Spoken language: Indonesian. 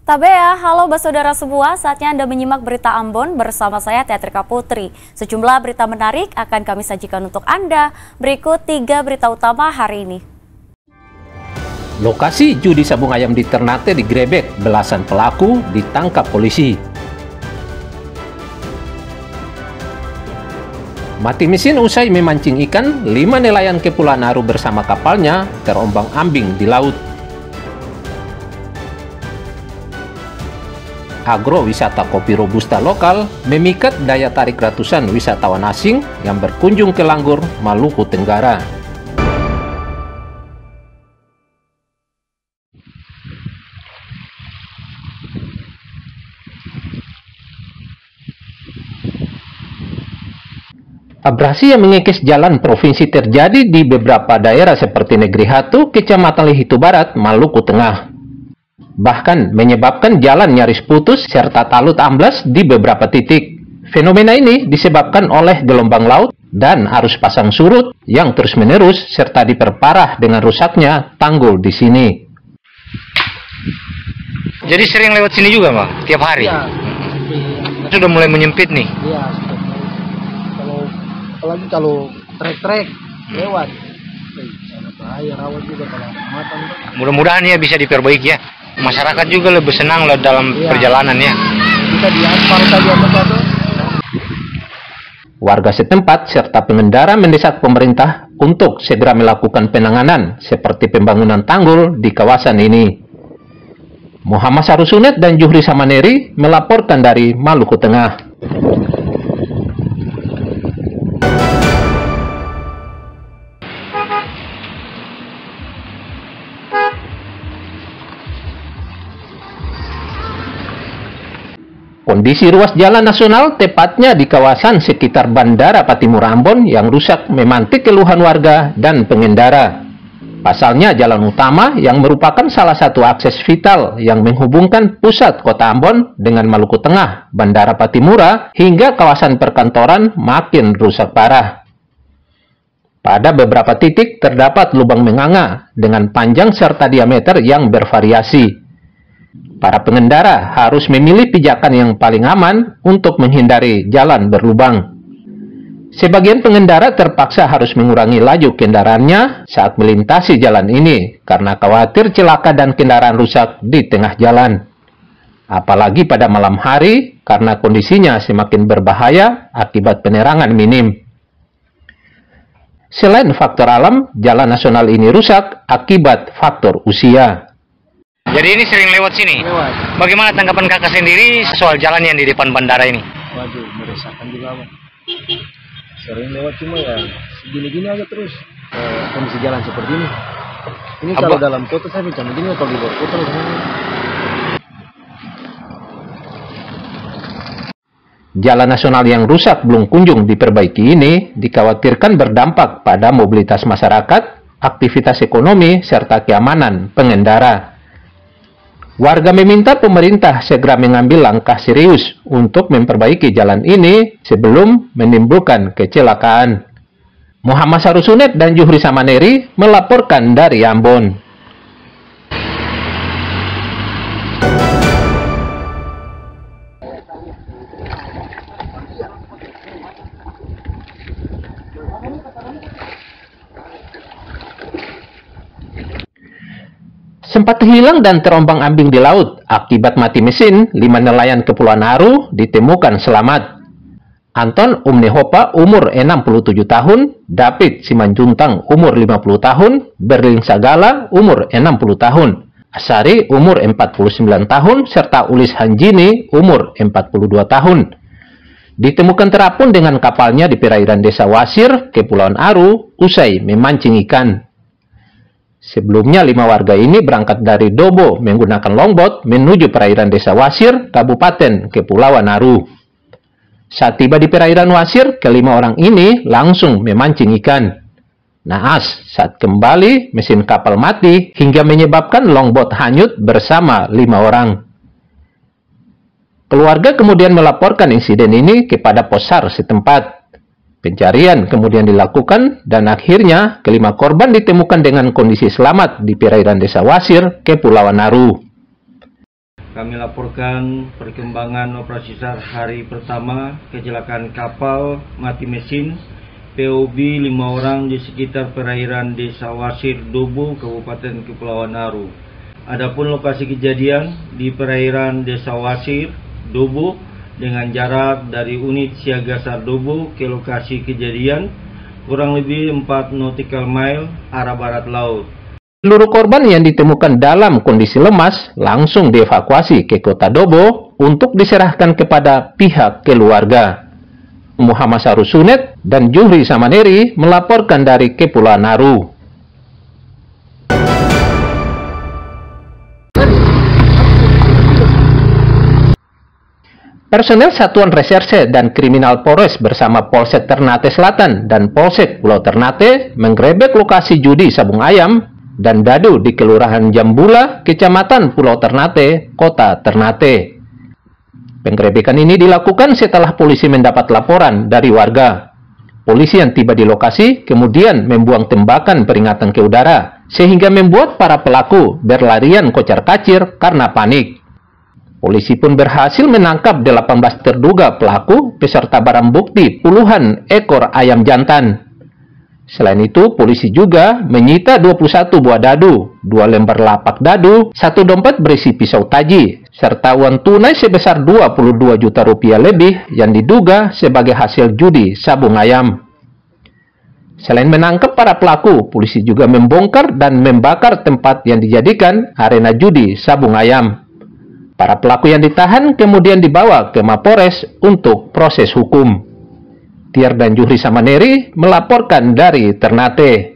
Tabea, halo saudara semua, saatnya Anda menyimak berita Ambon bersama saya Teatrika Putri. Sejumlah berita menarik akan kami sajikan untuk Anda. Berikut 3 berita utama hari ini. Lokasi judi sabung ayam di Ternate digerebek, belasan pelaku ditangkap polisi. Mati mesin usai memancing ikan, 5 nelayan Kepulauan Aru bersama kapalnya terombang-ambing di laut. Agrowisata kopi robusta lokal memikat daya tarik ratusan wisatawan asing yang berkunjung ke Langgur, Maluku Tenggara. Abrasi yang mengikis jalan provinsi terjadi di beberapa daerah seperti Negeri Hatu, Kecamatan Lehitu Barat, Maluku Tengah. Bahkan menyebabkan jalan nyaris putus serta talut amblas di beberapa titik. Fenomena ini disebabkan oleh gelombang laut dan arus pasang surut yang terus-menerus serta diperparah dengan rusaknya tanggul di sini. Jadi sering lewat sini juga, Bang? Tiap hari? Iya. Sudah mulai menyempit nih? Iya. Apalagi kalau trek-trek lewat. Sangat bahaya, rawat juga kalau matang. Mudah-mudahan ya bisa diperbaiki ya. Masyarakat juga lebih senang lah dalam perjalanan ya. Bisa diaspal saja betul. Warga setempat serta pengendara mendesak pemerintah untuk segera melakukan penanganan seperti pembangunan tanggul di kawasan ini. Muhammad Sarusunet dan Juhri Samaneri melaporkan dari Maluku Tengah. Kondisi ruas jalan nasional tepatnya di kawasan sekitar Bandara Patimura Ambon yang rusak memantik keluhan warga dan pengendara. Pasalnya jalan utama yang merupakan salah satu akses vital yang menghubungkan pusat kota Ambon dengan Maluku Tengah, Bandara Patimura hingga kawasan perkantoran makin rusak parah. Pada beberapa titik terdapat lubang menganga dengan panjang serta diameter yang bervariasi. Para pengendara harus memilih pijakan yang paling aman untuk menghindari jalan berlubang. Sebagian pengendara terpaksa harus mengurangi laju kendaraannya saat melintasi jalan ini karena khawatir celaka dan kendaraan rusak di tengah jalan. Apalagi pada malam hari karena kondisinya semakin berbahaya akibat penerangan minim. Selain faktor alam, jalan nasional ini rusak akibat faktor usia. Jadi ini sering lewat sini? Lewat. Bagaimana tanggapan kakak sendiri soal jalan yang di depan bandara ini? Waduh, meresahkan juga, Bang. Sering lewat cuma ya gini-gini aja terus. Kondisi jalan seperti ini. Ini kalau dalam kota saya macam begini, kalau di luar kota begini. Jalan nasional yang rusak belum kunjung diperbaiki ini dikhawatirkan berdampak pada mobilitas masyarakat, aktivitas ekonomi, serta keamanan pengendara. Warga meminta pemerintah segera mengambil langkah serius untuk memperbaiki jalan ini sebelum menimbulkan kecelakaan. Muhammad Sarusunet dan Juhri Samaneri melaporkan dari Ambon. Sempat hilang dan terombang-ambing di laut akibat mati mesin, 5 nelayan Kepulauan Aru ditemukan selamat. Anton Umnehopa umur 67 tahun, David Simanjuntang umur 50 tahun, Berling Sagala umur 60 tahun, Asari umur 49 tahun, serta Ulis Hanjini umur 42 tahun. Ditemukan terapung dengan kapalnya di perairan Desa Wasir, Kepulauan Aru, usai memancing ikan. Sebelumnya 5 warga ini berangkat dari Dobo menggunakan longboat menuju perairan Desa Wasir, Kabupaten Kepulauan Aru. Saat tiba di perairan Wasir, kelima orang ini langsung memancing ikan. Naas, saat kembali mesin kapal mati hingga menyebabkan longboat hanyut bersama 5 orang. Keluarga kemudian melaporkan insiden ini kepada Posar setempat. Pencarian kemudian dilakukan dan akhirnya kelima korban ditemukan dengan kondisi selamat di perairan Desa Wasir, Kepulauan Aru. Kami laporkan perkembangan operasi SAR hari pertama kecelakaan kapal mati mesin POB 5 orang di sekitar perairan Desa Wasir Dobo, Kabupaten Kepulauan Naru. Adapun lokasi kejadian di perairan Desa Wasir Dobo dengan jarak dari unit siaga SAR Dobo ke lokasi kejadian kurang lebih 4 nautical mile arah barat laut. Seluruh korban yang ditemukan dalam kondisi lemas langsung dievakuasi ke kota Dobo untuk diserahkan kepada pihak keluarga. Muhammad Sarusunet dan Juhri Samaneri melaporkan dari Kepulauan Naru. Personel Satuan Reserse dan Kriminal Polres bersama Polsek Ternate Selatan dan Polsek Pulau Ternate menggerebek lokasi judi sabung ayam dan dadu di Kelurahan Jambula, Kecamatan Pulau Ternate, Kota Ternate. Penggerebekan ini dilakukan setelah polisi mendapat laporan dari warga. Polisi yang tiba di lokasi kemudian membuang tembakan peringatan ke udara, sehingga membuat para pelaku berlarian kocar-kacir karena panik. Polisi pun berhasil menangkap 18 terduga pelaku beserta barang bukti puluhan ekor ayam jantan. Selain itu, polisi juga menyita 21 buah dadu, 2 lembar lapak dadu, 1 dompet berisi pisau taji, serta uang tunai sebesar 22 juta rupiah lebih yang diduga sebagai hasil judi sabung ayam. Selain menangkap para pelaku, polisi juga membongkar dan membakar tempat yang dijadikan arena judi sabung ayam. Para pelaku yang ditahan kemudian dibawa ke Mapores untuk proses hukum. Tiar dan Juhri Samaneri melaporkan dari Ternate.